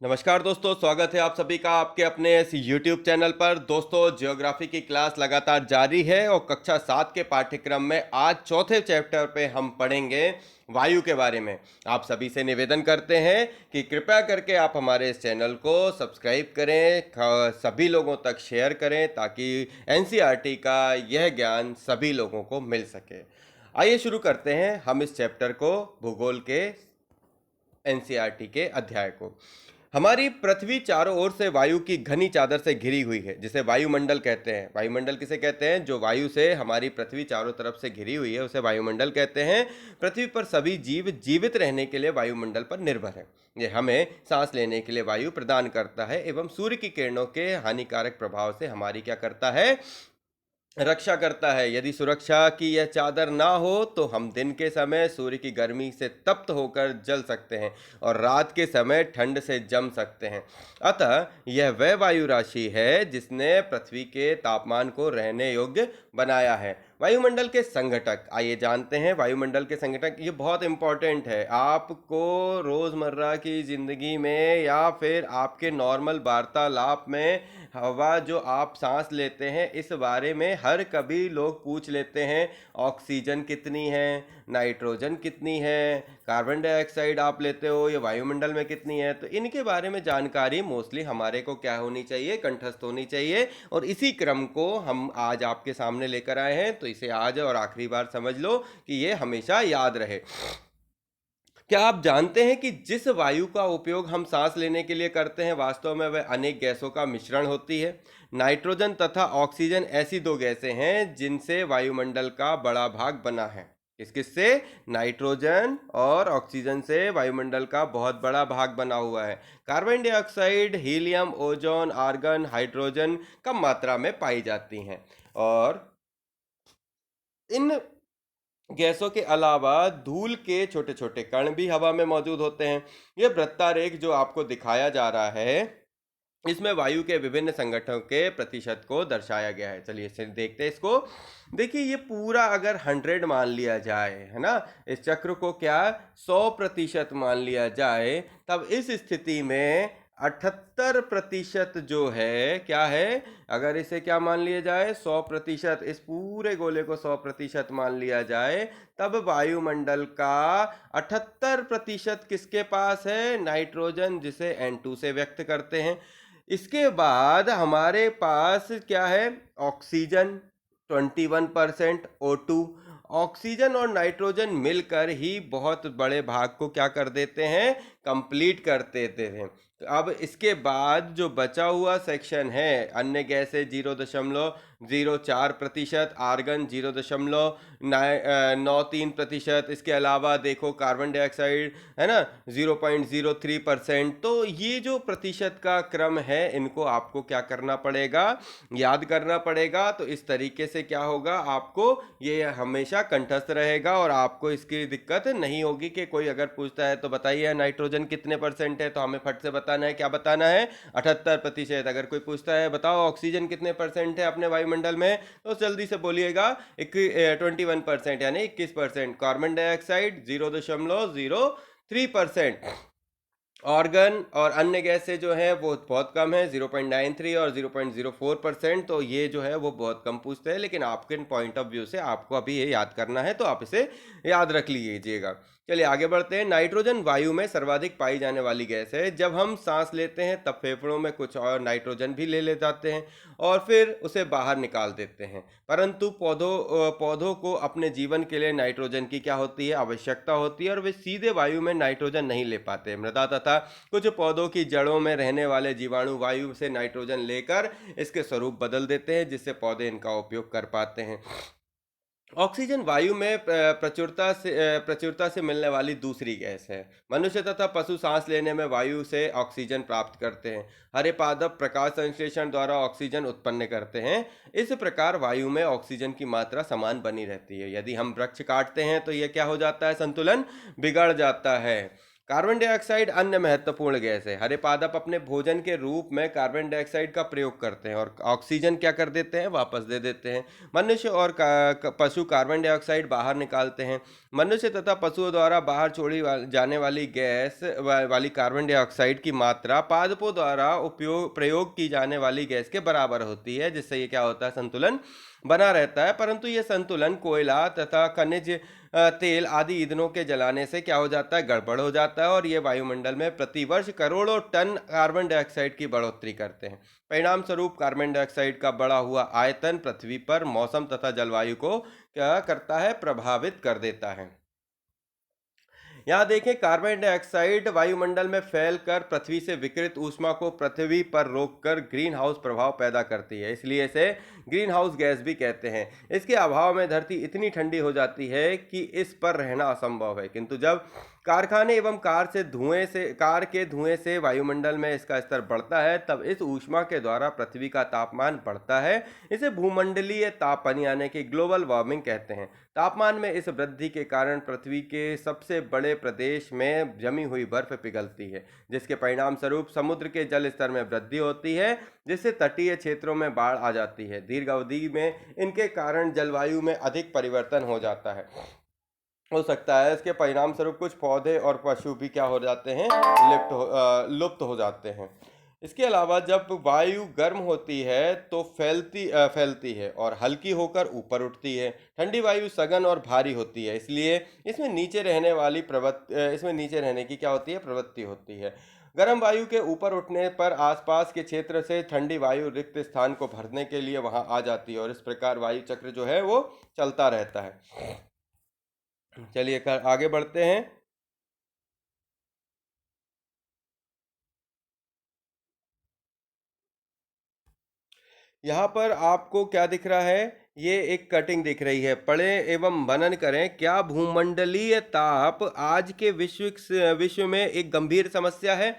नमस्कार दोस्तों, स्वागत है आप सभी का आपके अपने इस YouTube चैनल पर। दोस्तों, ज्योग्राफी की क्लास लगातार जारी है और कक्षा 7 के पाठ्यक्रम में आज चौथे चैप्टर पे हम पढ़ेंगे वायु के बारे में। आप सभी से निवेदन करते हैं कि कृपया करके आप हमारे इस चैनल को सब्सक्राइब करें, सभी लोगों तक शेयर करें ताकि एनसीईआरटी का यह ज्ञान सभी लोगों को मिल सके। आइए शुरू करते हैं हम इस चैप्टर को, भूगोल के एनसीईआरटी के अध्याय को। हमारी पृथ्वी चारों ओर से वायु की घनी चादर से घिरी हुई है, जिसे वायुमंडल कहते हैं। वायुमंडल किसे कहते हैं? जो वायु से हमारी पृथ्वी चारों तरफ से घिरी हुई है उसे वायुमंडल कहते हैं। पृथ्वी पर सभी जीव जीवित रहने के लिए वायुमंडल पर निर्भर है। ये हमें सांस लेने के लिए वायु प्रदान करता है एवं सूर्य की किरणों के हानिकारक प्रभाव से हमारी क्या करता है? रक्षा करता है। यदि सुरक्षा की यह चादर ना हो तो हम दिन के समय सूर्य की गर्मी से तप्त होकर जल सकते हैं और रात के समय ठंड से जम सकते हैं। अतः यह वह वायु राशि है जिसने पृथ्वी के तापमान को रहने योग्य बनाया है। वायुमंडल के संघटक, आइए जानते हैं वायुमंडल के संघटक। ये बहुत इंपॉर्टेंट है आपको रोजमर्रा की जिंदगी में या फिर आपके नॉर्मल वार्तालाप में हवा जो आप सांस लेते हैं इस बारे में हर कभी लोग पूछ लेते हैं। ऑक्सीजन कितनी है, नाइट्रोजन कितनी है, कार्बन डाइऑक्साइड आप लेते हो ये वायुमंडल में कितनी है। तो इनके बारे में जानकारी मोस्टली हमारे को क्या होनी चाहिए? कंठस्थ होनी चाहिए। और इसी क्रम को हम आज आपके सामने लेकर आए हैं, तो इसे आज और आखिरी बार समझ लो कि ये हमेशा याद रहे। क्या आप जानते हैं कि जिस वायु का उपयोग हम सांस लेने के लिए करते हैं वास्तव में वह अनेक गैसों का मिश्रण होती है। नाइट्रोजन तथा ऑक्सीजन ऐसी दो गैसें हैं जिनसे वायुमंडल का बड़ा भाग बना है। किस किस से? नाइट्रोजन और ऑक्सीजन से वायुमंडल का बहुत बड़ा भाग बना हुआ है। Carbon dioxide, helium, ozone, argon, hydrogen कम मात्रा में पाई जाती हैं। और इन गैसों के अलावा धूल के छोटे छोटे कण भी हवा में मौजूद होते हैं। यह वृत्तारेख जो आपको दिखाया जा रहा है इसमें वायु के विभिन्न संगठनों के प्रतिशत को दर्शाया गया है। चलिए इसे देखते हैं इसको। देखिए ये पूरा अगर 100 मान लिया जाए, है ना, इस चक्र को क्या 100% मान लिया जाए, तब इस स्थिति में 78% जो है क्या है? अगर इसे क्या मान लिया जाए 100%, इस पूरे गोले को 100% मान लिया जाए, तब वायुमंडल का 78% किसके पास है? नाइट्रोजन, जिसे N2 से व्यक्त करते हैं। इसके बाद हमारे पास क्या है? Oxygen 21%, O2। ऑक्सीजन और नाइट्रोजन मिलकर ही बहुत बड़े भाग को क्या कर देते हैं? कंप्लीट कर देते हैं। तो अब इसके बाद जो बचा हुआ सेक्शन है, अन्य गैसें 0.04%, आर्गन 0.93%, इसके अलावा देखो कार्बन डाइऑक्साइड है ना 0.03%। तो ये जो प्रतिशत का क्रम है इनको आपको क्या करना पड़ेगा? याद करना पड़ेगा। तो इस तरीके से क्या होगा, आपको ये हमेशा कंठस्थ रहेगा और आपको इसकी दिक्कत नहीं होगी कि कोई अगर पूछता है तो बताइए नाइट्रोजन कितने परसेंट है, तो हमें फट से बताना है। क्या बताना है? 78%। अगर कोई पूछता है बताओ ऑक्सीजन कितने परसेंट है अपने वायुमंडल में, तो जल्दी से बोलिएगा 21% यानी 21%। Carbon dioxide 0.03%। ऑर्गन और अन्य गैसें जो है वो बहुत कम है, 0.93 और 0.04%। तो ये जो है वो बहुत कम पूछते हैं, लेकिन आपके पॉइंट ऑफ व्यू से आपको अभी ये याद करना है, तो आप इसे याद रख लीजिएगा। चलिए आगे बढ़ते हैं। नाइट्रोजन वायु में सर्वाधिक पाई जाने वाली गैस है। जब हम सांस लेते हैं तब फेफड़ों में कुछ और नाइट्रोजन भी ले जाते हैं और फिर उसे बाहर निकाल देते हैं। परंतु पौधों को अपने जीवन के लिए नाइट्रोजन की क्या होती है? आवश्यकता होती है और वे सीधे वायु में नाइट्रोजन नहीं ले पाते। मृदा तथा कुछ पौधों की जड़ों में रहने वाले जीवाणु वायु से नाइट्रोजन लेकर इसके स्वरूप बदल देते हैं, जिससे पौधे इनका उपयोग कर पाते हैं। ऑक्सीजन वायु में प्रचुरता से मिलने वाली दूसरी गैस है। मनुष्य तथा पशु सांस लेने में वायु से ऑक्सीजन प्राप्त करते हैं। हरे पादप प्रकाश संश्लेषण द्वारा ऑक्सीजन उत्पन्न करते हैं। इस प्रकार वायु में ऑक्सीजन की मात्रा समान बनी रहती है। यदि हम वृक्ष काटते हैं तो यह क्या हो जाता है? संतुलन बिगड़ जाता है। कार्बन डाइऑक्साइड अन्य महत्वपूर्ण गैस है। हरे पादप अपने भोजन के रूप में कार्बन डाइऑक्साइड का प्रयोग करते हैं और ऑक्सीजन क्या कर देते हैं, वापस दे देते हैं। मनुष्य और पशु कार्बन डाइऑक्साइड बाहर निकालते हैं। मनुष्य तथा पशुओं द्वारा बाहर छोड़ी जाने वाली गैस वाली कार्बन डाइऑक्साइड की मात्रा पादपों द्वारा उपयोग प्रयोग की जाने वाली गैस के बराबर होती है, जिससे ये क्या होता है, संतुलन बना रहता है। परंतु ये संतुलन कोयला तथा खनिज तेल आदि ईंधनों के जलाने से क्या हो जाता है, गड़बड़ हो जाता है और ये वायुमंडल में प्रतिवर्ष करोड़ों टन कार्बन डाइऑक्साइड की बढ़ोतरी करते हैं। परिणाम स्वरूप कार्बन डाइऑक्साइड का बढ़ा हुआ आयतन पृथ्वी पर मौसम तथा जलवायु को क्या करता है, प्रभावित कर देता है। यहाँ देखें, कार्बन डाइऑक्साइड वायुमंडल में फैलकर पृथ्वी से विकिरित ऊष्मा को पृथ्वी पर रोककर ग्रीन हाउस प्रभाव पैदा करती है, इसलिए इसे ग्रीन हाउस गैस भी कहते हैं। इसके अभाव में धरती इतनी ठंडी हो जाती है कि इस पर रहना असंभव है। किंतु जब कारखाने एवं कार के धुएं से वायुमंडल में इसका स्तर बढ़ता है, तब इस ऊष्मा के द्वारा पृथ्वी का तापमान बढ़ता है। इसे भूमंडलीय तापन यानी कि ग्लोबल वार्मिंग कहते हैं। तापमान में इस वृद्धि के कारण पृथ्वी के सबसे बड़े प्रदेश में जमी हुई बर्फ पिघलती है, जिसके परिणाम स्वरूप समुद्र के जल स्तर में वृद्धि होती है, जिससे तटीय क्षेत्रों में बाढ़ आ जाती है। दीर्घ अवधि में इनके कारण जलवायु में अधिक परिवर्तन हो सकता है। इसके परिणाम स्वरूप कुछ पौधे और पशु भी क्या हो जाते हैं, लुप्त हो जाते हैं। इसके अलावा जब वायु गर्म होती है तो फैलती है और हल्की होकर ऊपर उठती है। ठंडी वायु सघन और भारी होती है, इसलिए इसमें नीचे रहने की क्या होती है, प्रवृत्ति होती है। गर्म वायु के ऊपर उठने पर आसपास के क्षेत्र से ठंडी वायु रिक्त स्थान को भरने के लिए वहां आ जाती है और इस प्रकार वायु चक्र जो है वो चलता रहता है। चलिए आगे बढ़ते हैं। यहाँ पर आपको क्या दिख रहा है, ये एक कटिंग दिख रही है। पढ़ें एवं मनन करें, क्या भूमंडलीय ताप आज के विश्व में एक गंभीर समस्या है?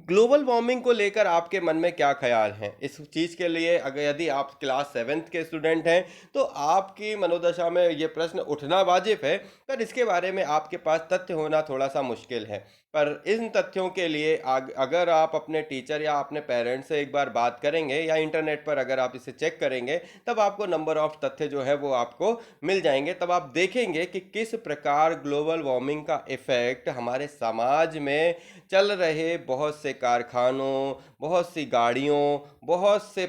ग्लोबल वार्मिंग को लेकर आपके मन में क्या ख्याल हैं? इस चीज़ के लिए अगर यदि आप क्लास 7th के स्टूडेंट हैं तो आपकी मनोदशा में ये प्रश्न उठना वाजिब है, पर इसके बारे में आपके पास तथ्य होना थोड़ा सा मुश्किल है। पर इन तथ्यों के लिए अगर आप अपने टीचर या अपने पेरेंट्स से एक बार बात करेंगे या इंटरनेट पर अगर आप इसे चेक करेंगे, तब आपको नंबर ऑफ तथ्य जो है वो आपको मिल जाएंगे। तब आप देखेंगे कि किस प्रकार ग्लोबल वार्मिंग का इफेक्ट हमारे समाज में चल रहे बहुत से कारखानों, बहुत सी गाड़ियों, बहुत से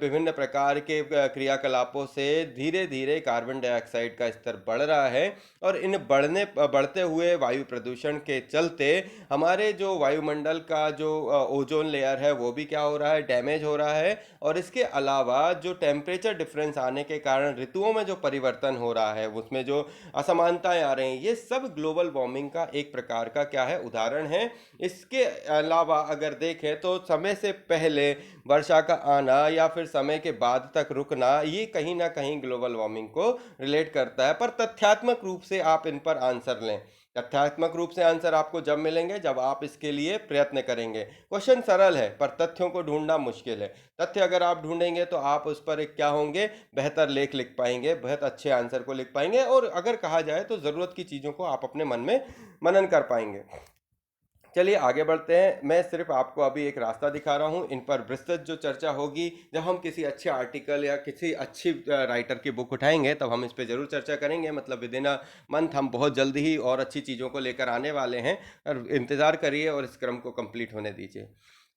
विभिन्न प्रकार के क्रियाकलापों से धीरे धीरे कार्बन डाइऑक्साइड का स्तर बढ़ रहा है और इन बढ़ते हुए वायु प्रदूषण के चलते हमारे जो वायुमंडल का जो ओजोन लेयर है वो भी क्या हो रहा है, डैमेज हो रहा है। और इसके अलावा जो टेम्परेचर डिफरेंस आने के कारण ऋतुओं में जो परिवर्तन हो रहा है, उसमें जो असमानताएं आ रही हैं, ये सब ग्लोबल वार्मिंग का एक प्रकार का क्या है, उदाहरण है। इसके अलावा अगर देखें तो समय से पहले वर्षा का आना या फिर समय के बाद तक रुकना, ये कहीं ना कहीं ग्लोबल वार्मिंग को रिलेट करता है। पर तथ्यात्मक रूप से आप इन पर आंसर लें। तथ्यात्मक रूप से आंसर आपको जब मिलेंगे जब आप इसके लिए प्रयत्न करेंगे। क्वेश्चन सरल है पर तथ्यों को ढूंढना मुश्किल है। तथ्य अगर आप ढूंढेंगे तो आप उस पर एक क्या होंगे, बेहतर लेख लिख पाएंगे, बहुत अच्छे आंसर को लिख पाएंगे और अगर कहा जाए तो ज़रूरत की चीज़ों को आप अपने मन में मनन कर पाएंगे। चलिए आगे बढ़ते हैं। मैं सिर्फ आपको अभी एक रास्ता दिखा रहा हूँ, इन पर विस्तृत जो चर्चा होगी जब हम किसी अच्छे आर्टिकल या किसी अच्छी राइटर की बुक उठाएंगे तब हम इस पर ज़रूर चर्चा करेंगे। मतलब विद इन अ मंथ हम बहुत जल्दी ही और अच्छी चीज़ों को लेकर आने वाले हैं और इंतज़ार करिए और इस क्रम को कंप्लीट होने दीजिए।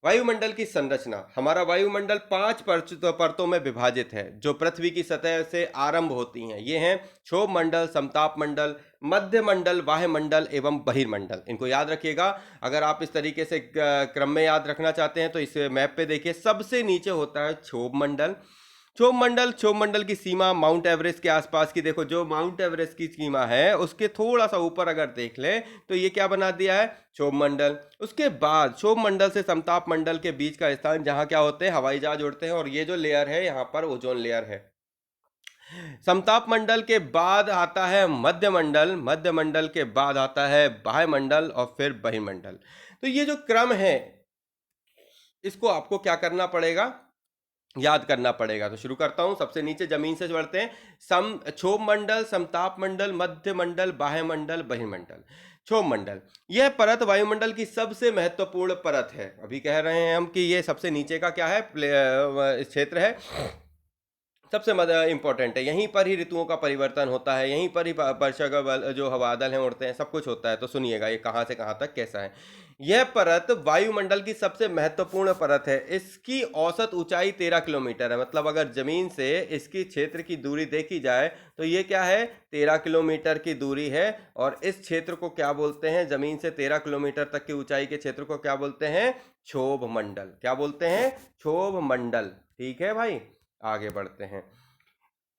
वायुमंडल की संरचना। हमारा वायुमंडल 5 परतों में विभाजित है जो पृथ्वी की सतह से आरंभ होती हैं। ये हैं क्षोभ मंडल, समताप मंडल, मध्य मंडल, वायुमंडल एवं बहिर्मंडल। इनको याद रखिएगा। अगर आप इस तरीके से क्रम में याद रखना चाहते हैं तो इस मैप पे देखिए, सबसे नीचे होता है क्षोभ मंडल। क्षोभ मंडल की सीमा माउंट एवरेस्ट के आसपास की, देखो जो माउंट एवरेस्ट की सीमा है उसके थोड़ा सा ऊपर अगर देख ले तो ये क्या बना दिया है, क्षोभ मंडल। उसके बाद क्षोभ मंडल से समताप मंडल के बीच का स्थान जहां क्या होते हैं, हवाई जहाज उड़ते हैं और ये जो लेयर है यहाँ पर ओजोन लेयर है। समताप मंडल के बाद आता है मध्य मंडल, मध्य मंडल के बाद आता है वायुमंडल और फिर बहिर्मंडल। तो ये जो क्रम है इसको आपको क्या करना पड़ेगा, याद करना पड़ेगा। तो शुरू करता हूं, सबसे नीचे जमीन से बढ़ते हैं। क्षोभ मंडल, समताप मंडल, मध्य मंडल, बाह्य मंडल, बहिर्मंडल। क्षोभ मंडल, यह परत वायुमंडल की सबसे महत्वपूर्ण परत है। अभी कह रहे हैं हम कि ये सबसे नीचे का क्या है, क्षेत्र है, सबसे इंपॉर्टेंट है। यहीं पर ही ऋतुओं का परिवर्तन होता है, यहीं पर ही वर्षा का जो बादल हैं उड़ते हैं, सब कुछ होता है। तो सुनिएगा ये कहाँ से कहाँ तक कैसा है। यह परत वायुमंडल की सबसे महत्वपूर्ण परत है। इसकी औसत ऊंचाई 13 किलोमीटर है। मतलब अगर जमीन से इसकी क्षेत्र की दूरी देखी जाए तो ये क्या है, 13 किलोमीटर की दूरी है। और इस क्षेत्र को क्या बोलते हैं, जमीन से 13 किलोमीटर तक की ऊंचाई के क्षेत्र को क्या बोलते हैं, क्षोभ मंडल। क्या बोलते हैं, क्षोभ मंडल। ठीक है भाई, आगे बढ़ते हैं।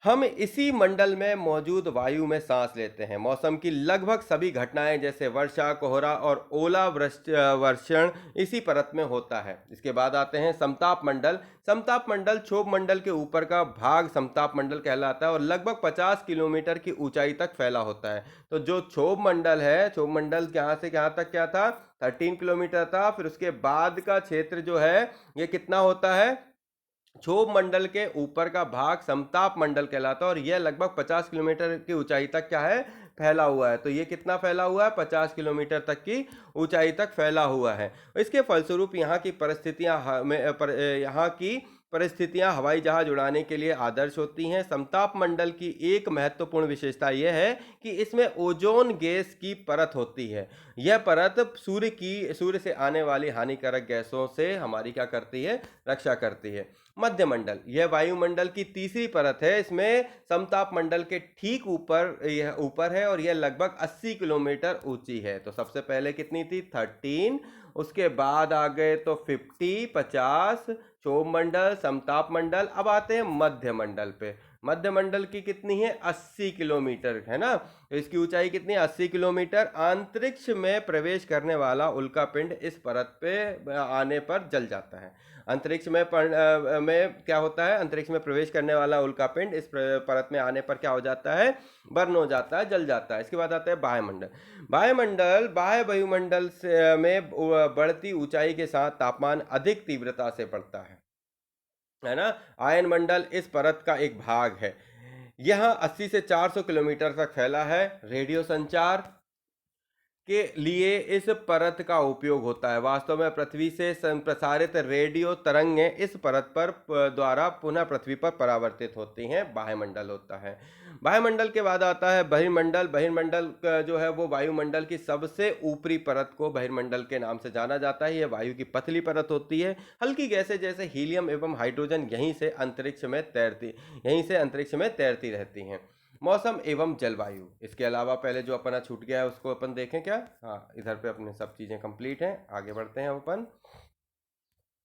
हम इसी मंडल में मौजूद वायु में सांस लेते हैं। मौसम की लगभग सभी घटनाएं जैसे वर्षा, कोहरा और ओला वर्षण इसी परत में होता है। इसके बाद आते हैं समताप मंडल। समताप मंडल क्षोभ मंडल के ऊपर का भाग समताप मंडल कहलाता है और लगभग 50 किलोमीटर की ऊंचाई तक फैला होता है। तो जो क्षोभ मंडल है, क्षोभ मंडल यहाँ से यहाँ तक क्या था, 13 किलोमीटर था। फिर उसके बाद का क्षेत्र जो है ये कितना होता है, क्षोभ मंडल के ऊपर का भाग समताप मंडल कहलाता है और यह लगभग 50 किलोमीटर की ऊंचाई तक क्या है, फैला हुआ है। तो ये कितना फैला हुआ है, 50 किलोमीटर तक की ऊंचाई तक फैला हुआ है। इसके फलस्वरूप यहाँ की परिस्थितियां हवाई जहाज उड़ाने के लिए आदर्श होती हैं। समताप मंडल की एक महत्वपूर्ण विशेषता यह है कि इसमें ओजोन गैस की परत होती है। यह परत सूर्य से आने वाली हानिकारक गैसों से हमारी क्या करती है, रक्षा करती है। मध्य मंडल, यह वायुमंडल की तीसरी परत है। इसमें समताप मंडल के ठीक ऊपर है और यह लगभग 80 किलोमीटर ऊंची है। तो सबसे पहले कितनी थी, 13, उसके बाद आ गए तो 50, 50, क्षोभ मंडल, समताप मंडल। अब आते हैं मध्य मंडल पे। मध्य मंडल की कितनी है, 80 किलोमीटर है ना। तो इसकी ऊंचाई कितनी है, 80 किलोमीटर। अंतरिक्ष में प्रवेश करने वाला उल्का पिंड इस परत पे आने पर जल जाता है। अंतरिक्ष में क्या होता है, अंतरिक्ष में प्रवेश करने वाला उल्का पिंड इस परत में आने पर क्या हो जाता है, बर्न हो जाता है, जल जाता है। इसके बाद आता है वायुमंडल। वायुमंडल बाह्य वायुमंडल से में बढ़ती ऊंचाई के साथ तापमान अधिक तीव्रता से बढ़ता है ना। आयन मंडल इस परत का एक भाग है। यह 80 से 400 किलोमीटर तक फैला है। रेडियो संचार के लिए इस परत का उपयोग होता है। वास्तव में पृथ्वी से प्रसारित रेडियो तरंगें इस परत पर द्वारा पुनः पृथ्वी पर परावर्तित होती हैं। वायुमंडल होता है। वायुमंडल के बाद आता है बहिर्मंडल। बहिर्मंडल जो है वो वायुमंडल की सबसे ऊपरी परत को बहिर्मंडल के नाम से जाना जाता है। यह वायु की पतली परत होती है। हल्की गैसें जैसे हीलियम एवं हाइड्रोजन यहीं से अंतरिक्ष में तैरती रहती हैं। मौसम एवं जलवायु, इसके अलावा पहले जो अपना छूट गया है उसको अपन देखें क्या। हाँ, इधर पे अपने सब चीजें कंप्लीट हैं, आगे बढ़ते हैं अपन।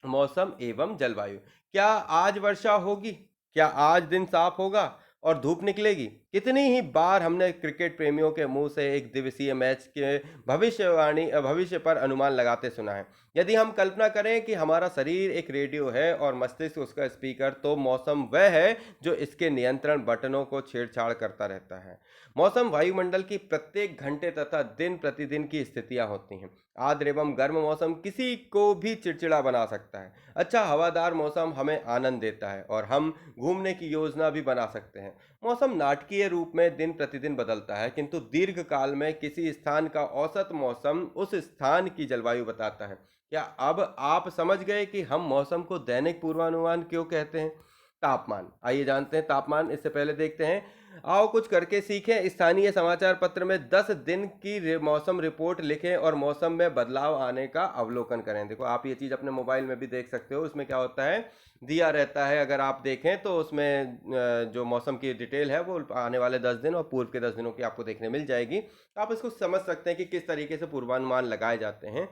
मौसम एवं जलवायु, क्या आज वर्षा होगी, क्या आज दिन साफ होगा और धूप निकलेगी। कितनी ही बार हमने क्रिकेट प्रेमियों के मुंह से एक दिवसीय मैच के भविष्य पर अनुमान लगाते सुना है। यदि हम कल्पना करें कि हमारा शरीर एक रेडियो है और मस्तिष्क उसका स्पीकर, तो मौसम वह है जो इसके नियंत्रण बटनों को छेड़छाड़ करता रहता है। मौसम वायुमंडल की प्रत्येक घंटे तथा दिन प्रतिदिन की स्थितियां होती हैं। आर्द्र एवं गर्म मौसम किसी को भी चिड़चिड़ा बना सकता है। अच्छा हवादार मौसम हमें आनंद देता है और हम घूमने की योजना भी बना सकते हैं। मौसम नाटकीय रूप में दिन प्रतिदिन बदलता है, किंतु दीर्घ काल में किसी स्थान का औसत मौसम उस स्थान की जलवायु बताता है। क्या अब आप समझ गए कि हम मौसम को दैनिक पूर्वानुमान क्यों कहते हैं। तापमान, आइए जानते हैं तापमान। इससे पहले देखते हैं, आओ कुछ करके सीखें। स्थानीय समाचार पत्र में 10 दिन की मौसम रिपोर्ट लिखें और मौसम में बदलाव आने का अवलोकन करें। देखो आप ये चीज़ अपने मोबाइल में भी देख सकते हो। उसमें क्या होता है, दिया रहता है। अगर आप देखें तो उसमें जो मौसम की डिटेल है वो आने वाले 10 दिन और पूर्व के 10 दिनों की आपको देखने मिल जाएगी। तो आप इसको समझ सकते हैं कि किस तरीके से पूर्वानुमान लगाए जाते हैं।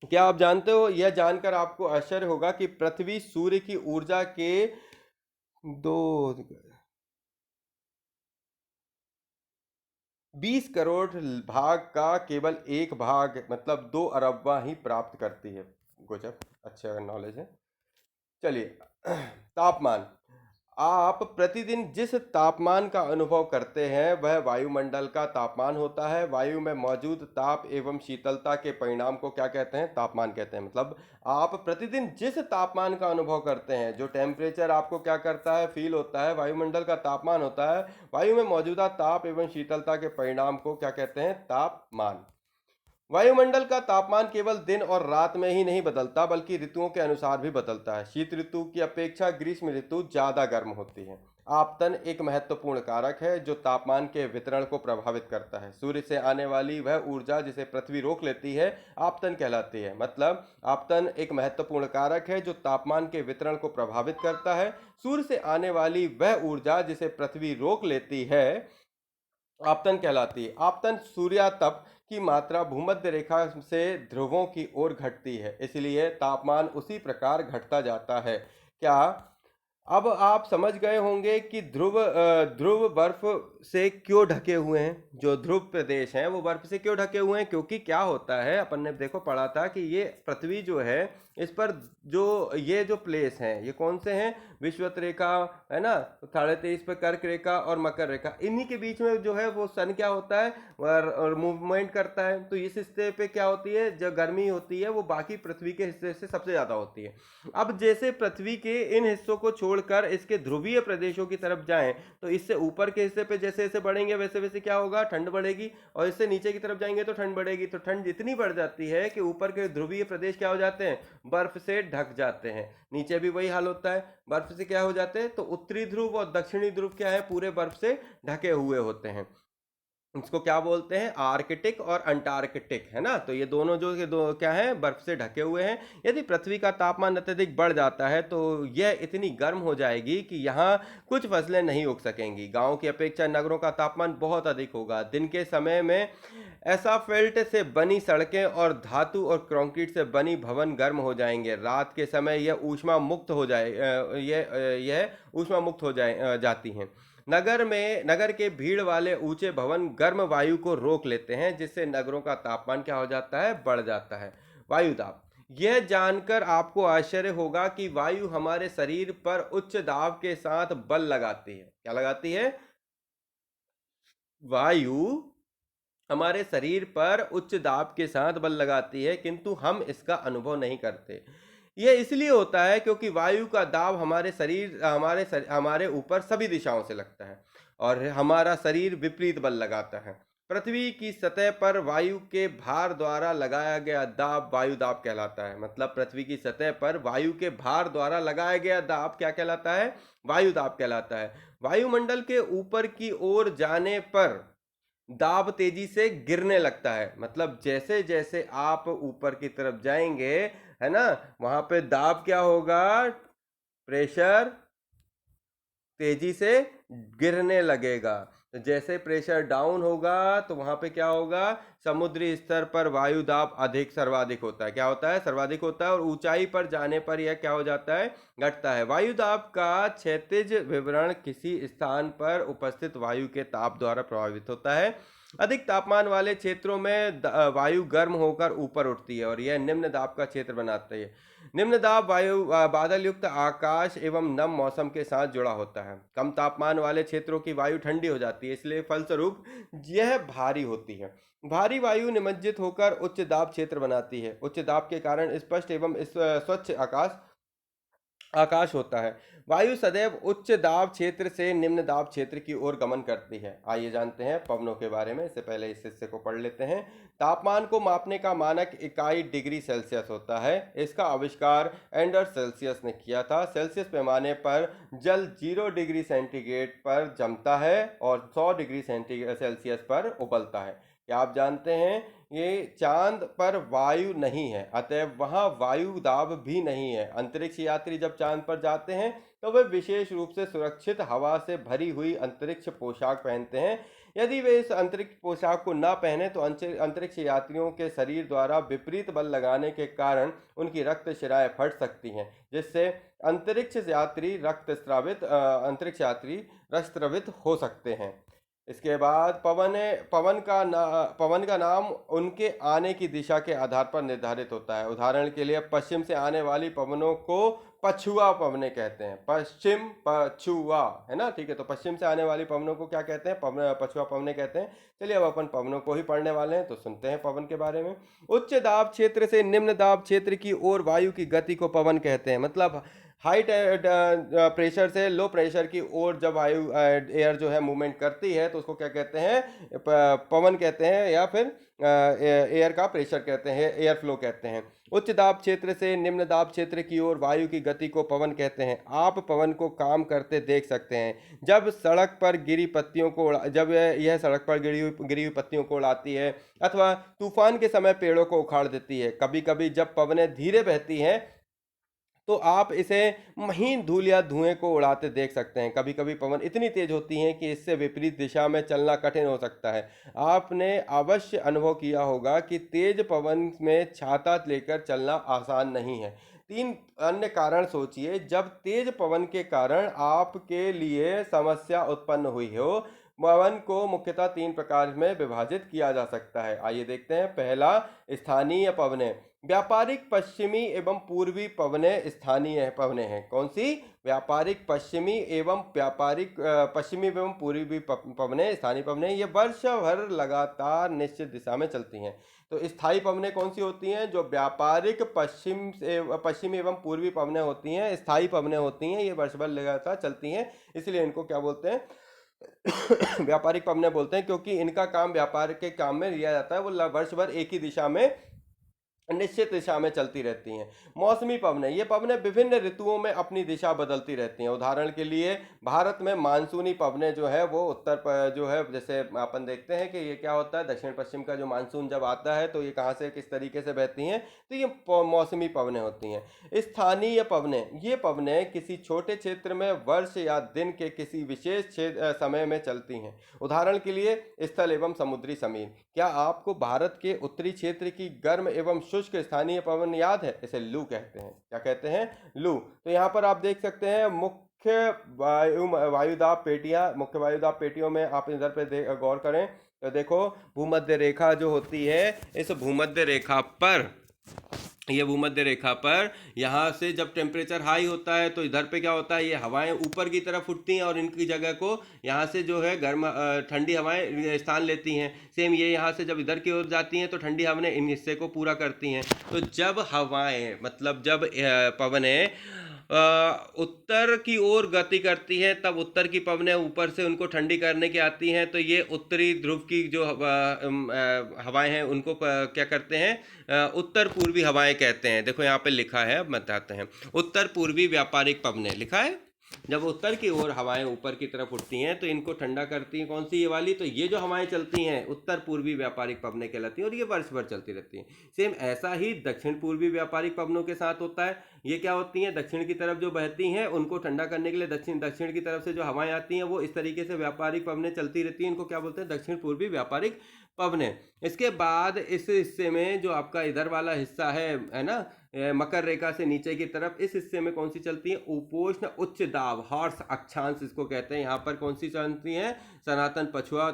क्या आप जानते हो, यह जानकर आपको आश्चर्य होगा कि पृथ्वी सूर्य की ऊर्जा के दो 20 करोड़ भाग का केवल एक भाग, मतलब 2 अरबवा ही प्राप्त करती है। गजब, अच्छा नॉलेज है। चलिए तापमान, आप प्रतिदिन जिस तापमान का अनुभव करते हैं वह वायुमंडल का तापमान होता है। वायु में मौजूद ताप एवं शीतलता के परिणाम को क्या कहते हैं? तापमान कहते हैं। मतलब आप प्रतिदिन जिस तापमान का अनुभव करते हैं, जो टेम्परेचर आपको क्या करता है, फील होता है, वायुमंडल का तापमान होता है। वायु में मौजूदा ताप एवं शीतलता के परिणाम को क्या कहते हैं? तापमान। वायुमंडल का तापमान केवल दिन और रात में ही नहीं बदलता, बल्कि ऋतुओं के अनुसार भी बदलता है। शीत ऋतु की अपेक्षा ग्रीष्म ऋतु ज्यादा गर्म होती है। आपतन एक महत्वपूर्ण कारक है जो तापमान के वितरण को प्रभावित करता है। सूर्य से आने वाली वह ऊर्जा जिसे पृथ्वी रोक लेती है, आपतन कहलाती है। मतलब आपतन एक महत्वपूर्ण कारक है जो तापमान के वितरण को प्रभावित करता है। सूर्य से आने वाली वह ऊर्जा जिसे पृथ्वी रोक लेती है, आपतन कहलाती है। आपतन सूर्यातप की मात्रा भूमध्य रेखा से ध्रुवों की ओर घटती है, इसलिए तापमान उसी प्रकार घटता जाता है। क्या अब आप समझ गए होंगे कि ध्रुव बर्फ से क्यों ढके हुए हैं? जो ध्रुव प्रदेश हैं वो बर्फ से क्यों ढके हुए हैं? क्योंकि क्या होता है, अपन ने देखो पढ़ा था कि ये पृथ्वी जो है, इस पर ये जो प्लेस हैं, ये कौन से हैं? विषुवत रेखा है ना, 23.5 पे कर्क रेखा और मकर रेखा, इन्हीं के बीच में जो है वो सन क्या होता है और मूवमेंट करता है। तो इस हिस्से पे क्या होती है, जो गर्मी होती है वो बाकी पृथ्वी के हिस्से से सबसे ज्यादा होती है। अब जैसे पृथ्वी के इन हिस्सों को छोड़कर इसके ध्रुवीय प्रदेशों की तरफ जाएं, तो इससे ऊपर के हिस्से पे जैसे जैसे बढ़ेंगे वैसे वैसे क्या होगा, ठंड बढ़ेगी, और इससे नीचे की तरफ जाएंगे तो ठंड बढ़ेगी। तो ठंड इतनी बढ़ जाती है कि ऊपर के ध्रुवीय प्रदेश क्या हो जाते हैं, बर्फ से ढक जाते हैं। नीचे भी वही हाल होता है, बर्फ से क्या हो जाते हैं, तो उत्तरी ध्रुव और दक्षिणी ध्रुव क्या है, पूरे बर्फ से ढके हुए होते हैं। इसको क्या बोलते हैं, आर्कटिक और अंटार्कटिक, है ना। तो ये दोनों जो ये दो क्या है, बर्फ से ढके हुए हैं। यदि पृथ्वी का तापमान अत्यधिक बढ़ जाता है तो यह इतनी गर्म हो जाएगी कि यहाँ कुछ फसलें नहीं उग सकेंगी। गांव की अपेक्षा नगरों का तापमान बहुत अधिक होगा। दिन के समय में एसाफेल्ट से बनी सड़कें और धातु और कंक्रीट से बनी भवन गर्म हो जाएंगे। रात के समय यह ऊष्मा मुक्त हो जाए यह ऊष्मा मुक्त हो जाती हैं। नगर के भीड़ वाले ऊंचे भवन गर्म वायु को रोक लेते हैं, जिससे नगरों का तापमान क्या हो जाता है, बढ़ जाता है। वायुदाब, यह जानकर आपको आश्चर्य होगा कि वायु हमारे शरीर पर उच्च दाब के साथ बल लगाती है। क्या लगाती है? वायु हमारे शरीर पर उच्च दाब के साथ बल लगाती है, किंतु हम इसका अनुभव नहीं करते। यह इसलिए होता है क्योंकि वायु का दाब हमारे ऊपर सभी दिशाओं से लगता है और हमारा शरीर विपरीत बल लगाता है। पृथ्वी की सतह पर वायु के भार द्वारा लगाया गया दाब वायु दाब कहलाता है। मतलब पृथ्वी की सतह पर वायु के भार द्वारा लगाया गया दाब क्या कहलाता है, वायु दाब कहलाता है। वायुमंडल के ऊपर की ओर जाने पर दाब तेजी से गिरने लगता है। मतलब जैसे जैसे आप ऊपर की तरफ जाएंगे, है ना, वहां पे दाब क्या होगा, प्रेशर तेजी से गिरने लगेगा। तो जैसे प्रेशर डाउन होगा तो वहां पे क्या होगा, समुद्री स्तर पर वायु दाब सर्वाधिक होता है। क्या होता है, सर्वाधिक होता है। और ऊंचाई पर जाने पर यह क्या हो जाता है, घटता है। वायु दाब का क्षैतिज विवरण किसी स्थान पर उपस्थित वायु के ताप द्वारा प्रभावित होता है। अधिक तापमान वाले क्षेत्रों में वायु गर्म होकर ऊपर उठती है और यह निम्न दाब का क्षेत्र बनाती है। निम्न दाब वायु बादल युक्त आकाश एवं नम मौसम के साथ जुड़ा होता है। कम तापमान वाले क्षेत्रों की वायु ठंडी हो जाती है, इसलिए फलस्वरूप यह भारी होती है। भारी वायु निमज्जित होकर उच्च दाब क्षेत्र बनाती है। उच्च दाब के कारण स्पष्ट एवं स्वच्छ आकाश होता है। वायु सदैव उच्च दाब क्षेत्र से निम्न दाब क्षेत्र की ओर गमन करती है। आइए जानते हैं पवनों के बारे में। इससे पहले इस हिस्से को पढ़ लेते हैं। तापमान को मापने का मानक इकाई डिग्री सेल्सियस होता है। इसका आविष्कार एंडर्स सेल्सियस ने किया था। सेल्सियस पैमाने पर जल 0 डिग्री सेंटीग्रेड पर जमता है और 100 डिग्री सेल्सियस पर उबलता है। क्या आप जानते हैं, ये चांद पर वायु नहीं है, अतएव वहां वायु दाब भी नहीं है। अंतरिक्ष यात्री जब चांद पर जाते हैं तो वे विशेष रूप से सुरक्षित हवा से भरी हुई अंतरिक्ष पोशाक पहनते हैं। यदि वे इस अंतरिक्ष पोशाक को न पहने तो अंतरिक्ष यात्रियों के शरीर द्वारा विपरीत बल लगाने के कारण उनकी रक्त शिराएं फट सकती हैं, जिससे अंतरिक्ष यात्री रक्त स्रावित हो सकते हैं। इसके बाद पवन का नाम उनके आने की दिशा के आधार पर निर्धारित होता है। उदाहरण के लिए पश्चिम से आने वाली पवनों को पछुआ पवने कहते हैं। पश्चिम पछुआ, है ना, ठीक है। तो पश्चिम से आने वाली पवनों को क्या कहते हैं? पछुआ पवने कहते हैं। चलिए अब अपन पवनों को ही पढ़ने वाले हैं, तो सुनते हैं पवन के बारे में। उच्च दाब क्षेत्र से निम्न दाब क्षेत्र की ओर वायु की गति को पवन कहते हैं। मतलब हाई प्रेशर से लो प्रेशर की ओर जब वायु एयर जो है मूवमेंट करती है तो उसको क्या कहते हैं? पवन कहते हैं, या फिर एयर का प्रेशर कहते हैं, एयर फ्लो कहते हैं। उच्च दाब क्षेत्र से निम्न दाब क्षेत्र की ओर वायु की गति को पवन कहते हैं। आप पवन को काम करते देख सकते हैं जब सड़क पर गिरी पत्तियों को जब यह सड़क पर गिरी हुई पत्तियों को उड़ाती है, अथवा तूफान के समय पेड़ों को उखाड़ देती है। कभी कभी जब पवनें धीरे बहती हैं तो आप इसे महीन धूल या धुएं को उड़ाते देख सकते हैं। कभी कभी पवन इतनी तेज होती हैं कि इससे विपरीत दिशा में चलना कठिन हो सकता है। आपने अवश्य अनुभव किया होगा कि तेज पवन में छाता लेकर चलना आसान नहीं है। 3 अन्य कारण सोचिए जब तेज पवन के कारण आपके लिए समस्या उत्पन्न हुई हो। पवन को मुख्यतः 3 प्रकार में विभाजित किया जा सकता है। आइए देखते हैं। पहला, स्थानीय पवने। व्यापारिक पश्चिमी एवं पूर्वी पवने स्थानीय पवने हैं। कौन सी? व्यापारिक पश्चिमी एवं पश्चिमी एवं पूर्वी पवने स्थानीय पवने। ये वर्ष भर लगातार निश्चित दिशा में चलती हैं। तो स्थायी पवने कौन सी होती हैं? जो व्यापारिक पश्चिमी एवं पूर्वी पवने होती हैं, स्थायी पवने होती हैं, ये वर्ष भर लगातार चलती हैं, इसलिए इनको क्या बोलते हैं? व्यापारिक पवने बोलते हैं, क्योंकि इनका काम व्यापार के काम में लिया जाता है। वो वर्ष भर एक ही दिशा में, निश्चित दिशा में चलती रहती हैं। मौसमी पवनें, ये पवनें विभिन्न ऋतुओं में अपनी दिशा बदलती रहती हैं। उदाहरण के लिए भारत में मानसूनी पवनें जो है वो उत्तर पर जो है, जैसे अपन देखते हैं कि ये क्या होता है, दक्षिण पश्चिम का जो मानसून जब आता है तो ये कहाँ से किस तरीके से बहती हैं, तो ये मौसमी पवनें होती हैं। स्थानीय पवनें, ये पवनें किसी छोटे क्षेत्र में वर्ष या दिन के किसी विशेष समय में चलती हैं। उदाहरण के लिए स्थल एवं समुद्री समीर। क्या आपको भारत के उत्तरी क्षेत्र की गर्म एवं शुष्क स्थानीय पवन याद है? इसे लू कहते हैं। क्या कहते हैं? लू। तो यहाँ पर आप देख सकते हैं मुख्य वायुदाब पेटियों में आप इधर पे गौर करें तो देखो, भूमध्य रेखा जो होती है, इस भूमध्य रेखा पर, ये भूमध्य रेखा पर यहाँ से जब टेम्परेचर हाई होता है तो इधर पे क्या होता है, ये हवाएं ऊपर की तरफ उठती हैं और इनकी जगह को यहाँ से जो है गर्म ठंडी हवाएं स्थान लेती हैं। सेम ये यहाँ से जब इधर की ओर जाती हैं तो ठंडी हवाएं इन हिस्से को पूरा करती हैं। तो जब हवाएं, मतलब जब पवनें उत्तर की ओर गति करती है, तब उत्तर की पवनें ऊपर से उनको ठंडी करने की आती हैं। तो ये उत्तरी ध्रुव की जो हवाएं हैं उनको क्या करते हैं? उत्तर पूर्वी हवाएं कहते हैं। देखो यहाँ पे लिखा है, अब बताते हैं। उत्तर पूर्वी व्यापारिक पवनें लिखा है। जब उत्तर की ओर हवाएं ऊपर की तरफ उठती हैं तो इनको ठंडा करती हैं। कौन सी? ये वाली। तो ये जो हवाएं चलती हैं उत्तर पूर्वी व्यापारिक पवनें कहलाती हैं और ये वर्ष भर चलती रहती हैं। सेम ऐसा ही दक्षिण पूर्वी व्यापारिक पवनों के साथ होता है। ये क्या होती हैं? दक्षिण की तरफ जो बहती हैं उनको ठंडा करने के लिए दक्षिण की तरफ से जो हवाएं आती हैं वो इस तरीके से व्यापारिक पवनें चलती रहती हैं। इनको क्या बोलते हैं? दक्षिण पूर्वी व्यापारिक पवनें। इसके बाद इस हिस्से में जो आपका इधर वाला हिस्सा है ना, मकर रेखा से नीचे की तरफ, इस हिस्से में कौन सी चलती है? उपोष्ण उच्च दाब हॉर्स अक्षांश इसको कहते हैं। यहाँ पर कौन सी चलती हैं? सनातन पछुआ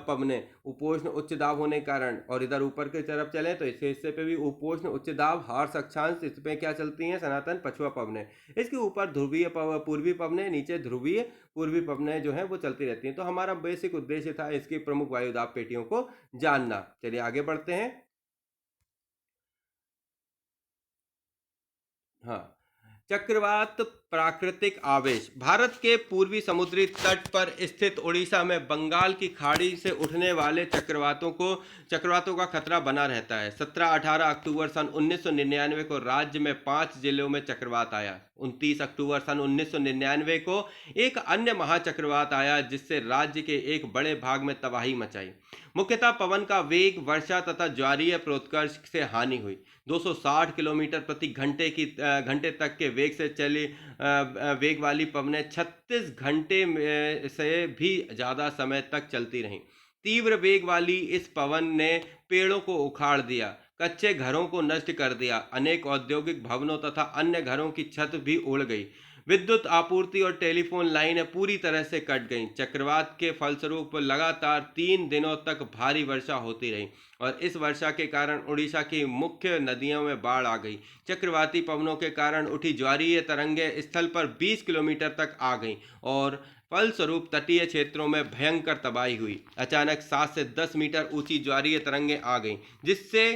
पवनें, उपोष्ण उच्च दाब होने के कारण। और इधर ऊपर की तरफ चले तो इस हिस्से पे भी उपोष्ण उच्च दाब हॉर्स अक्षांश, इस पे क्या चलती हैं? सनातन पछुआ पवनें। इसके ऊपर ध्रुवीय पूर्वी पवनें, नीचे ध्रुवीय पूर्वी पवनें जो है वो चलती रहती हैं। तो हमारा बेसिक उद्देश्य था इसकी प्रमुख वायुदाब पेटियों को जानना। चलिए आगे बढ़ते हैं। हाँ, चक्रवात प्राकृतिक आवेश। भारत के पूर्वी समुद्री तट पर स्थित उड़ीसा में बंगाल की खाड़ी से उठने वाले चक्रवातों का खतरा बना रहता है। 17-18 अक्टूबर सन 1999 को राज्य में 5 जिलों में चक्रवात आया। 29 अक्टूबर सन 1999 को एक अन्य महाचक्रवात आया जिससे राज्य के एक बड़े भाग में तबाही मचाई। मुख्यतः पवन का वेग, वर्षा तथा ज्वारीय प्रोत्कर्ष से हानि हुई। 260 किलोमीटर प्रति घंटे तक के वेग से चली वेग वाली पवनें 36 घंटे से भी ज़्यादा समय तक चलती रहीं। तीव्र वेग वाली इस पवन ने पेड़ों को उखाड़ दिया, कच्चे घरों को नष्ट कर दिया, अनेक औद्योगिक भवनों तथा अन्य घरों की छत भी उड़ गई। विद्युत आपूर्ति और टेलीफोन लाइनें पूरी तरह से कट गईं। चक्रवात के फलस्वरूप लगातार 3 दिनों तक भारी वर्षा होती रही और इस वर्षा के कारण उड़ीसा की मुख्य नदियों में बाढ़ आ गई। चक्रवाती पवनों के कारण उठी ज्वारीय तरंगें स्थल पर 20 किलोमीटर तक आ गईं और फलस्वरूप तटीय क्षेत्रों में भयंकर तबाही हुई। अचानक 7 से 10 मीटर ऊंची ज्वारीय तरंगें आ गईं, जिससे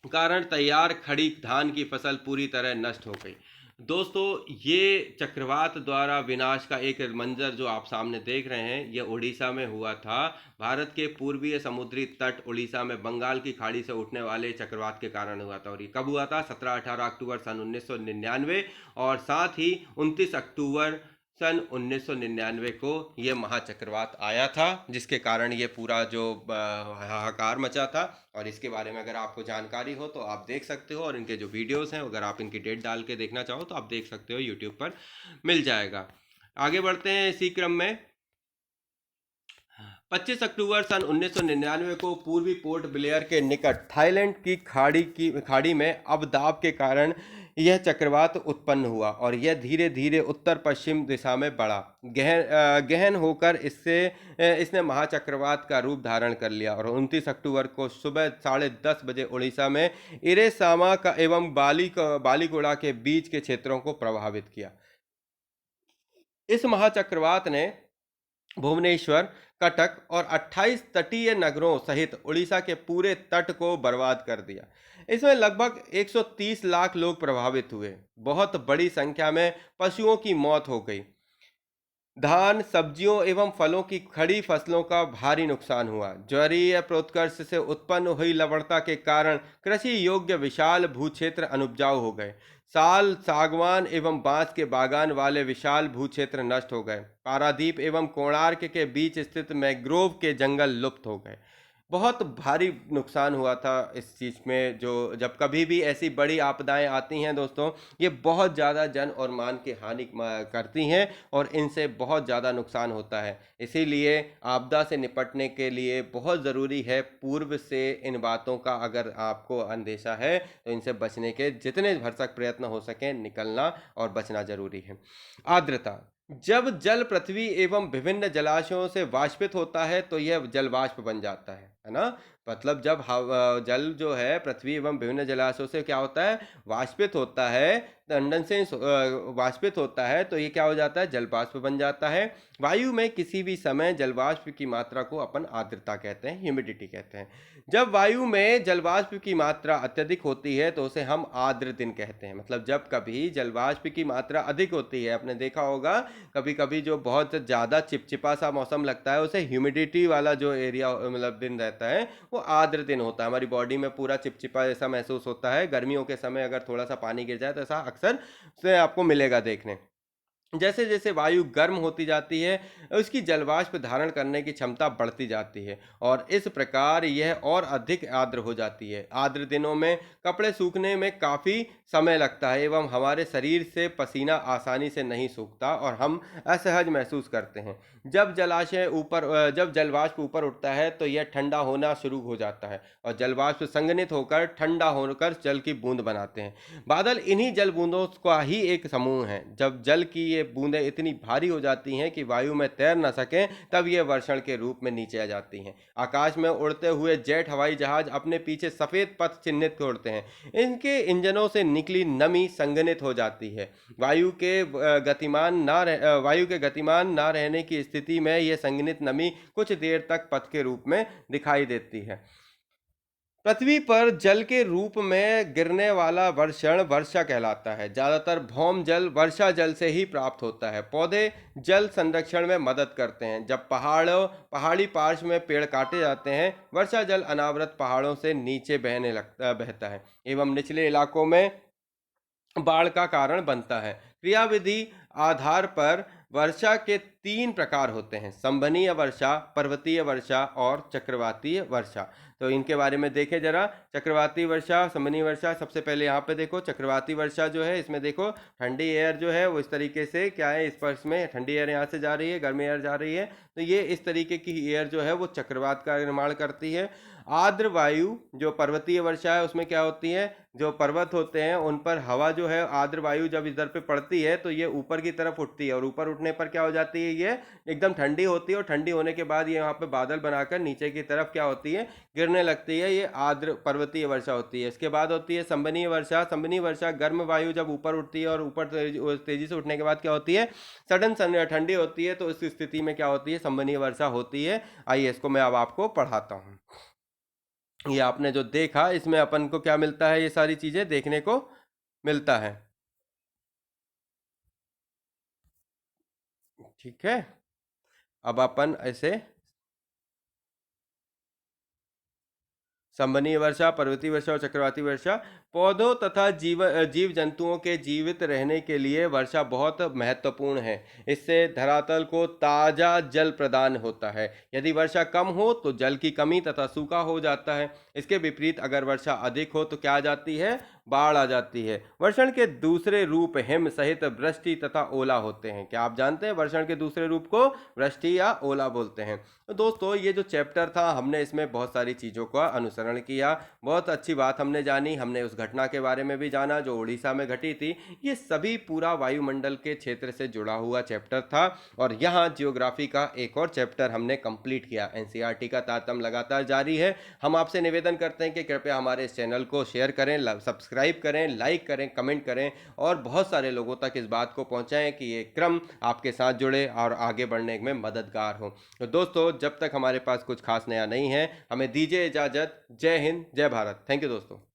कारण तैयार खड़ी धान की फसल पूरी तरह नष्ट हो गई। दोस्तों, ये चक्रवात द्वारा विनाश का एक मंजर जो आप सामने देख रहे हैं, ये उड़ीसा में हुआ था। भारत के पूर्वीय समुद्री तट उड़ीसा में बंगाल की खाड़ी से उठने वाले चक्रवात के कारण हुआ था। और ये कब हुआ था? 17-18 अक्टूबर सन 1999 और साथ ही 29 अक्टूबर सन 1999 को ये महाचक्रवात आया था, जिसके कारण ये पूरा जो हाहाकार मचा था। और इसके बारे में अगर आपको जानकारी हो तो आप देख सकते हो, और इनके जो वीडियोस हैं अगर आप इनकी डेट डाल के देखना चाहो तो आप देख सकते हो, यूट्यूब पर मिल जाएगा। आगे बढ़ते हैं इसी क्रम में। 25 अक्टूबर सन 1999 को पूर्वी पोर्ट ब्लेयर के निकट थाईलैंड की खाड़ी में अवदाब के कारण यह चक्रवात उत्पन्न हुआ और यह धीरे धीरे उत्तर पश्चिम दिशा में बढ़ा। गहन होकर इसने महाचक्रवात का रूप धारण कर लिया और 29 अक्टूबर को सुबह 10:30 बजे उड़ीसा में इरेसामा का एवं बालीगुड़ा के बीच के क्षेत्रों को प्रभावित किया। इस महाचक्रवात ने भुवनेश्वर, कटक और 28 तटीय नगरों सहित उड़ीसा के पूरे तट को बर्बाद कर दिया। इसमें लगभग 130 लाख लोग प्रभावित हुए। बहुत बड़ी संख्या में पशुओं की मौत हो गई। धान, सब्जियों एवं फलों की खड़ी फसलों का भारी नुकसान हुआ। ज्वारीय प्रोत्कर्ष से उत्पन्न हुई लवणता के कारण कृषि योग्य विशाल भूक्षेत्र अनुपजाऊ हो गए। सागवान एवं बांस के बागान वाले विशाल भूक्षेत्र नष्ट हो गए। पारादीप एवं कोणार्क के बीच स्थित मैंग्रोव के जंगल लुप्त हो गए। बहुत भारी नुकसान हुआ था इस चीज़ में। जो जब कभी भी ऐसी बड़ी आपदाएं आती हैं दोस्तों, ये बहुत ज़्यादा जन और मान की हानि करती हैं और इनसे बहुत ज़्यादा नुकसान होता है। इसीलिए आपदा से निपटने के लिए बहुत ज़रूरी है पूर्व से इन बातों का अगर आपको अंदेशा है तो इनसे बचने के जितने भरसक प्रयत्न हो सकें निकलना और बचना जरूरी है। आर्द्रता। जब जल पृथ्वी एवं विभिन्न जलाशयों से वाष्पित होता है तो यह जल वाष्प बन जाता है ना। मतलब जब जल जो है पृथ्वी एवं विभिन्न जलाशयों से क्या होता है, वाष्पित होता है, टंडन से वाष्पित होता है तो ये क्या हो जाता है, जल वाष्प बन जाता है। वायु में किसी भी समय जल वाष्प की मात्रा को अपन आर्द्रता कहते हैं, ह्यूमिडिटी कहते हैं। जब वायु में जल वाष्प की मात्रा अत्यधिक होती है तो उसे हम आर्द्र दिन कहते हैं। मतलब जब कभी जल वाष्प की मात्रा अधिक होती है, आपने देखा होगा कभी कभी जो बहुत ज़्यादा चिपचिपा सा मौसम लगता है उसे ह्यूमिडिटी वाला जो एरिया मतलब दिन रहता है वो आर्द्र दिन होता है। हमारी बॉडी में पूरा चिपचिपा जैसा महसूस होता है। गर्मियों के समय अगर थोड़ा सा पानी गिर जाए तो ऐसा अक्सर से आपको मिलेगा देखने। जैसे जैसे वायु गर्म होती जाती है उसकी जलवाष्प धारण करने की क्षमता बढ़ती जाती है और इस प्रकार यह और अधिक आर्द्र हो जाती है। आर्द्र दिनों में कपड़े सूखने में काफ़ी समय लगता है एवं हमारे शरीर से पसीना आसानी से नहीं सूखता और हम असहज महसूस करते हैं। जब जलवाष्प ऊपर उठता है तो यह ठंडा होना शुरू हो जाता है और जलवाष्प संघनित होकर ठंडा होकर जल की बूंद बनाते हैं। बादल इन्हीं जल बूंदों का ही एक समूह है। जब जल की ये बूंदें इतनी भारी हो जाती हैं कि वायु में तैर न सकें तब ये वर्षण के रूप में नीचे आ जाती हैं। आकाश में उड़ते हुए जेट हवाई जहाज अपने पीछे सफ़ेद पथ चिन्हित छोड़ते हैं। इनके इंजनों से निकली नमी संघनित हो जाती है। वायु के गतिमान ना रहने की स्थिति में यह संघनित नमी कुछ देर तक पथ के रूप में दिखाई देती है। पृथ्वी पर जल के रूप में गिरने वाला वर्षण वर्षा कहलाता है। ज़्यादातर भौम जल वर्षा जल से ही प्राप्त होता है। पौधे जल संरक्षण में मदद करते हैं। जब पहाड़ी पार्श्व में पेड़ काटे जाते हैं वर्षा जल अनावृत पहाड़ों से नीचे बहता है एवं निचले इलाकों में बाढ़ का कारण बनता है। क्रियाविधि आधार पर वर्षा के 3 प्रकार होते हैं: संवहनीय वर्षा, पर्वतीय वर्षा और चक्रवातीय वर्षा। तो इनके बारे में देखें जरा। चक्रवाती वर्षा, संवहनीय वर्षा। सबसे पहले यहाँ पे देखो चक्रवाती वर्षा जो है, इसमें देखो ठंडी एयर जो है वो इस तरीके से क्या है, इस पर इसमें ठंडी एयर यहाँ से जा रही है, गर्म एयर जा रही है, तो ये इस तरीके की एयर जो है वो चक्रवात का निर्माण करती है। आर्द्र वायु जो पर्वतीय वर्षा है उसमें क्या होती है, जो पर्वत होते हैं उन पर हवा जो है आर्द्र वायु जब इधर पे पड़ती है तो ये ऊपर की तरफ उठती है, और ऊपर उठने पर क्या हो जाती है, ये एकदम ठंडी होती है, और ठंडी होने के बाद ये यहाँ पे बादल बनाकर नीचे की तरफ क्या होती है, गिरने लगती है। ये आर्द्र पर्वतीय वर्षा होती है। इसके बाद होती है संवहनीय वर्षा। संवहनीय वर्षा गर्म वायु जब ऊपर उठती है और ऊपर तेजी से उठने के बाद क्या होती है, सडन ठंडी होती है, तो इस स्थिति में क्या होती है, संवहनीय वर्षा होती है। आइए इसको मैं अब आपको पढ़ाता हूँ। ये आपने जो देखा इसमें अपन को क्या मिलता है, ये सारी चीजें देखने को मिलता है। ठीक है, अब अपन ऐसे संवहनीय वर्षा, पर्वतीय वर्षा और चक्रवाती वर्षा। पौधों तथा जीव जंतुओं के जीवित रहने के लिए वर्षा बहुत महत्वपूर्ण है। इससे धरातल को ताजा जल प्रदान होता है। यदि वर्षा कम हो तो जल की कमी तथा सूखा हो जाता है। इसके विपरीत अगर वर्षा अधिक हो तो क्या आ जाती है, बाढ़ आ जाती है। वर्षण के दूसरे रूप हिम सहित वृष्टि तथा ओला होते हैं। क्या आप जानते हैं वर्षण के दूसरे रूप को वृष्टि या ओला बोलते हैं। तो दोस्तों ये जो चैप्टर था हमने इसमें बहुत सारी चीज़ों का अनुसरण किया, बहुत अच्छी बात हमने जानी। हमने उस घटना के बारे में भी जाना जो उड़ीसा में घटी थी। ये सभी पूरा वायुमंडल के क्षेत्र से जुड़ा हुआ चैप्टर था, और यहाँ जियोग्राफी का एक और चैप्टर हमने कंप्लीट किया। एनसीईआरटी का तारतम्य लगातार जारी है। हम आपसे निवेदन करते हैं कि कृपया हमारे इस चैनल को शेयर करें, सब्सक्राइब करें, लाइक करें, कमेंट करें, और बहुत सारे लोगों तक इस बात को पहुंचाएं कि ये क्रम आपके साथ जुड़े और आगे बढ़ने में मददगार हो। तो दोस्तों जब तक हमारे पास कुछ खास नया नहीं है, हमें दीजिए इजाजत। जय हिंद, जय भारत। थैंक यू दोस्तों।